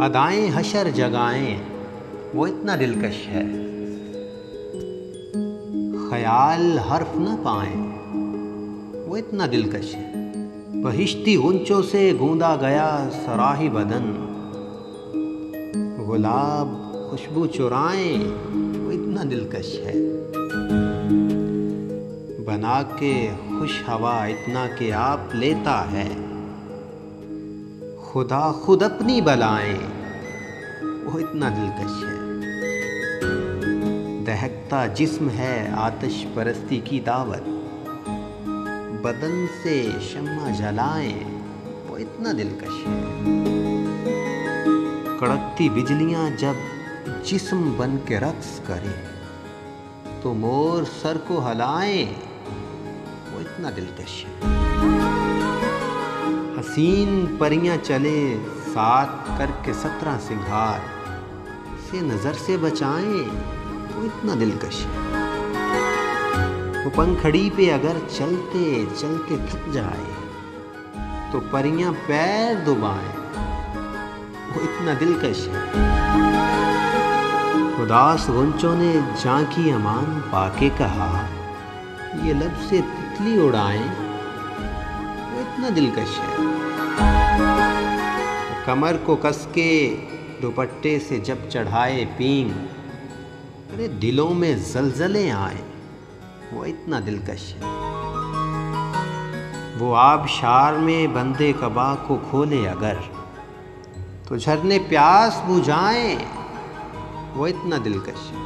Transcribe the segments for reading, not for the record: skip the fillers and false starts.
अदाएं हशर जगाएं वो इतना दिलकश है। ख्याल हर्फ न पाएं वो इतना दिलकश है। बहिश्ती गुंचों से गूंदा गया सराही बदन, गुलाब खुशबू चुराएं वो इतना दिलकश है। बना के खुश हवा इतना के आप लेता है, खुदा खुद अपनी बलाएं वो इतना दिलकश है। दहकता जिस्म है आतिश परस्ती की दावत, बदन से शम्मा जलाएं वो इतना दिलकश है। कड़कती बिजलियां जब जिस्म बन के रक्स करे, तो मोर सर को हलाएं वो इतना दिलकश है। हसीन परियां चले साथ करके 17 सिंगार, से नजर से बचाएं वो इतना दिलकश है। वो पंखड़ी पे अगर चलते चलते थक जाए, तो परियां पैर दबाएं वो इतना दिलकश है। उदास गुंचों ने झांकी अमान पाके कहा, ये लब से तितली उड़ाएं वो इतना दिलकश है। कमर को कस के दुपट्टे से जब चढ़ाए पींग, अरे दिलों में जलजले आए वो इतना दिलकश है। वो आबशार में बंदे कबा को खोले अगर, तो झरने प्यास बुझाएं वो इतना दिलकश है।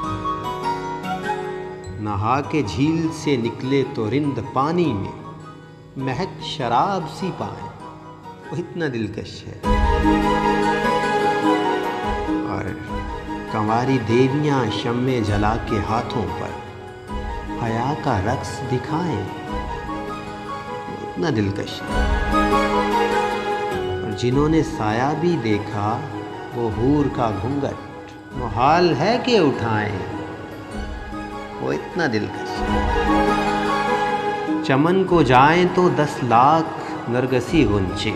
नहा के झील से निकले तो रिंद पानी में महक शराब सी पाए वो इतना दिलकश है। और कंवारी देवियां शम्मे जला के हाथों पर हया का रक्स दिखाएं वो इतना दिलकश है। और जिन्होंने साया भी देखा वो हूर का घूंघट मुहाल है कि उठाएं वो इतना दिलकश है। चमन को जाएं तो 10 लाख नरगसी गुंचे,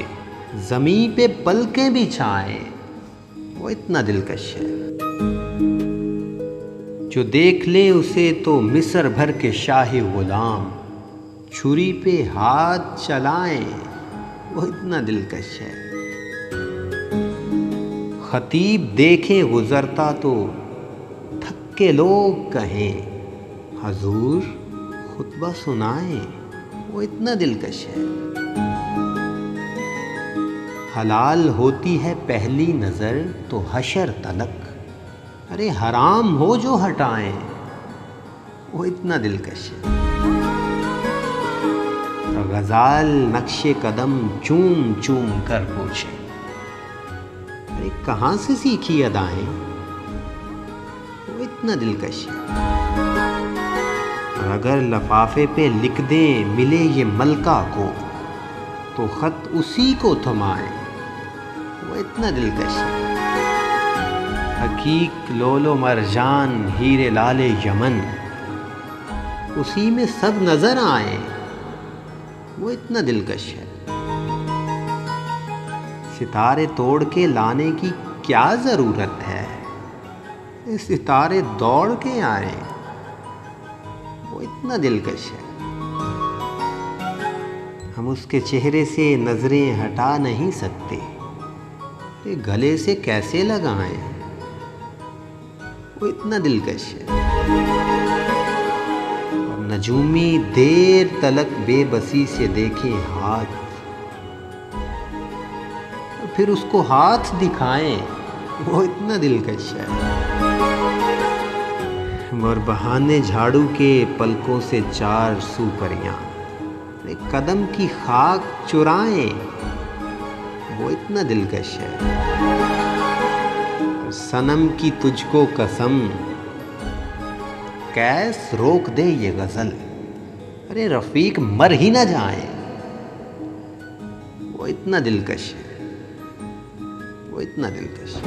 ज़मीं पे पलकें बिछाएं वो इतना दिलकश है। जो देख ले उसे तो मिस्र भर के शाही गुलाम छुरी पे हाथ चलाएं वो इतना दिलकश है। खतीब देखे गुजरता तो थक के लोग कहें, हजूर खुतबा सुनाएं वो इतना दिलकश है। हलाल होती है पहली नजर तो हशर तलक, अरे हराम हो जो हटाएं वो इतना दिलकश है। गजाल नक्शे कदम चूम चूम कर पूछे, अरे कहाँ से सीखी अदाएं वो इतना दिलकश है। और अगर लफाफे पे लिख दें मिले ये मलका को, तो खत उसी को थमाएं वो इतना दिलकश है। हकीक लोलो मरजान हीरे लाले यमन, उसी में सब नजर आए वो इतना दिलकश है। सितारे तोड़ के लाने की क्या जरूरत है, सितारे दौड़ के आए वो इतना दिलकश है। हम उसके चेहरे से नजरें हटा नहीं सकते, गले से कैसे लगाएं वो इतना दिलकश है। और नजूमी देर तलक बेबसी से देखें हाथ, और फिर उसको हाथ दिखाएं वो इतना दिलकश है। और बहाने झाड़ू के पलकों से 4 सूपरियां कदम की खाक चुराएं वो इतना दिलकश है। सनम की तुझको कसम कैस रोक दे ये गजल, अरे रफीक मर ही ना जाए वो इतना दिलकश है, वो इतना दिलकश है।